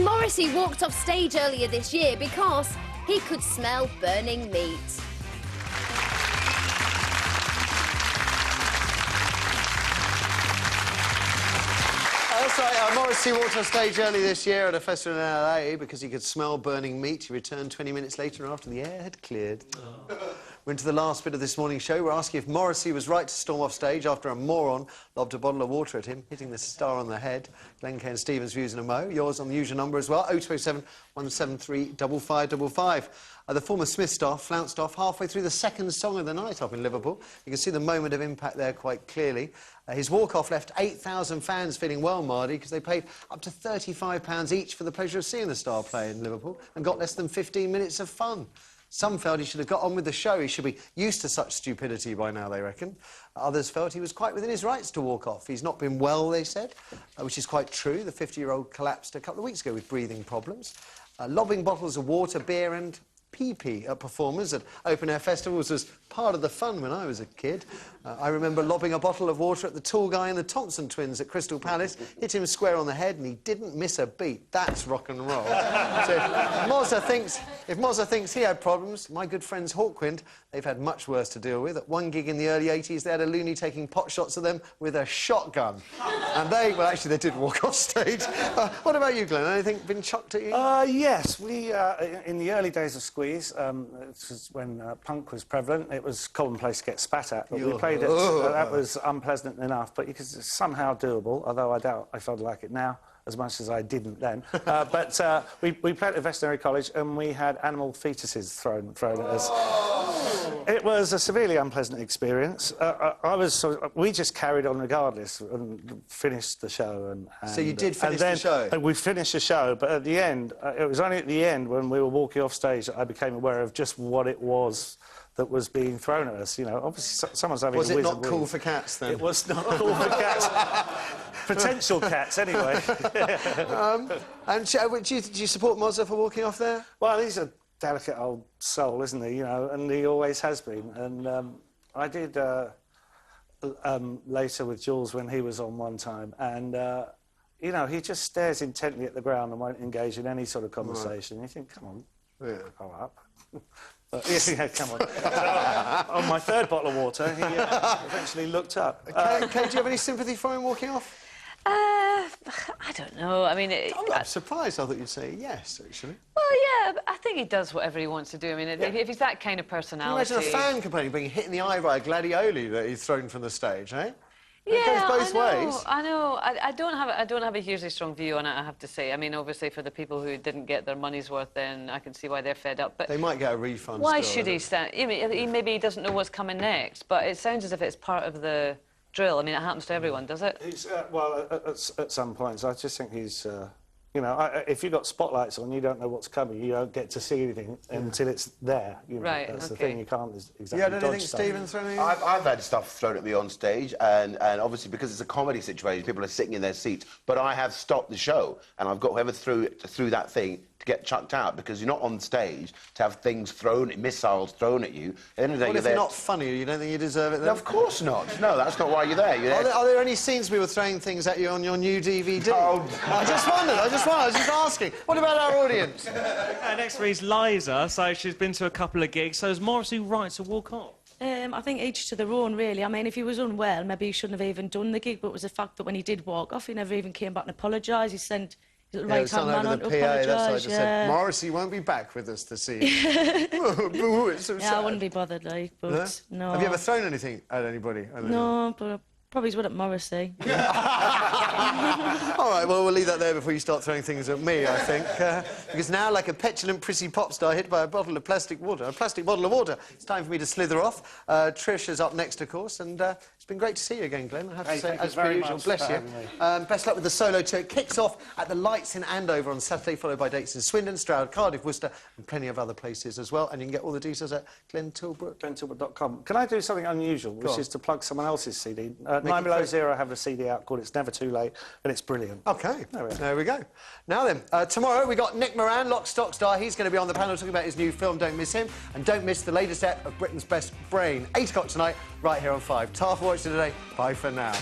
Morrissey walked off stage earlier this year because he could smell burning meat. That's right, Morrissey walked on stage early this year at a festival in LA because he could smell burning meat. He returned 20 minutes later after the air had cleared. We're into the last bit of this morning's show. We're asking if Morrissey was right to storm off stage after a moron lobbed a bottle of water at him, hitting the star on the head. Glenn, Ken, Stevens' views in a mo. Yours on the usual number as well, 0207 173 5555. The former Smith star flounced off halfway through the second song of the night up in Liverpool. You can see the moment of impact there quite clearly. His walk-off left 8,000 fans feeling well, Mardy, because they paid up to £35 each for the pleasure of seeing the star play in Liverpool and got less than 15 minutes of fun. Some felt he should have got on with the show. He should be used to such stupidity by now, they reckon. Others felt he was quite within his rights to walk off. He's not been well, they said, which is quite true. The 50-year-old collapsed a couple of weeks ago with breathing problems. Lobbing bottles of water, beer and pee-pee at performers at open-air festivals was part of the fun when I was a kid. I remember lobbing a bottle of water at the tall guy in the Thompson twins at Crystal Palace, hit him square on the head, and he didn't miss a beat. That's rock and roll. So if Mozza thinks he had problems, my good friends Hawkwind, they've had much worse to deal with. At one gig in the early 80s, they had a loony taking pot shots at them with a shotgun. And well, actually, they did walk off stage. What about you, Glenn? Anything been chucked at you? Yes. We, in the early days of Squeeze, this was when punk was prevalent, it was commonplace to get spat at, but we played it. That was unpleasant enough, but it was somehow doable, although I doubt if I'd like it now as much as I didn't then. We played at veterinary college and we had animal fetuses thrown at us. It was a severely unpleasant experience. We just carried on regardless and finished the show. So you did finish the show? We finished the show, but at the end, it was only at the end when we were walking off stage that I became aware of just what it was that was being thrown at us. You know, obviously someone's having a Was it not cool for cats, then? It was not cool for cats. Potential cats, anyway. And do you support Mozza for walking off there? Well, he's a delicate old soul, isn't he? You know, and he always has been. And I did later with Jules when he was on one time, and you know, he just stares intently at the ground and won't engage in any sort of conversation. Right. You think, come on, grow up. Yeah, come on. On my third bottle of water, he eventually looked up. Kate, do you have any sympathy for him walking off? I don't know. I mean... I'm surprised. I thought you'd say yes, actually. Well, yeah, but I think he does whatever he wants to do. I mean, if he's that kind of personality... Can you imagine a fan complaining, being hit in the eye by a gladioli that he's thrown from the stage, eh? Yeah, it goes both ways. I know. I don't have a hugely strong view on it, I have to say. I mean, obviously, for the people who didn't get their money's worth, then I can see why they're fed up. But they might get a refund. Why still, should he stand? Maybe he doesn't know what's coming next, but it sounds as if it's part of the drill. I mean, it happens to everyone, does it? Well, at some points, I just think he's... you know, if you've got spotlights on, you don't know what's coming. You don't get to see anything until it's there. You know, right, that's the thing. You can't exactly You had anything, stuff. Stephen, thrown in? I've had stuff thrown at me on stage, and obviously because it's a comedy situation, people are sitting in their seats. But I have stopped the show, and I've got whoever threw that thing to get chucked out, because you're not on stage to have things thrown, missiles thrown at you. At the end of the day, Well, if you're not funny, you don't think you deserve it then? No, of course not. No, that's not why you're there. You're there. Are there any scenes we were throwing things at you on your new DVD? Oh. I just wondered. I was just asking. What about our audience? Next reads Liza, so she's been to a couple of gigs. So is Morrissey right to walk off? I think each to their own, really. I mean, if he was unwell, maybe he shouldn't have even done the gig, but it was the fact that when he did walk off, he never even came back and apologised. He sent his right-hand man on to apologise. Said, Morrissey won't be back with us this evening. It's so sad. I wouldn't be bothered, like, but no. Have you ever thrown anything at anybody? No, but... Probably would at Morrissey. All right, well, we'll leave that there before you start throwing things at me, I think. Because now, like a petulant, prissy pop star hit by a bottle of plastic bottle of water, it's time for me to slither off. Trish is up next, of course, and it's been great to see you again, Glenn, I have to say, as per usual. Bless you. Best luck with the solo tour. It kicks off at the Lights in Andover on Saturday, followed by dates in Swindon, Stroud, Cardiff, Worcester, and plenty of other places as well. And you can get all the details at glentilbrook.com. Can I do something unusual, which is to plug someone else's CD? 9 Below Zero have a CD out called It's Never Too Late, and it's brilliant. OK, there we go. Now then, tomorrow we got Nick Moran, Lock, Stock, Star. He's going to be on the panel talking about his new film, Don't Miss Him. And don't miss the latest ep of Britain's Best Brain, 8 o'clock tonight, right here on 5. Ta for watching today. Bye for now.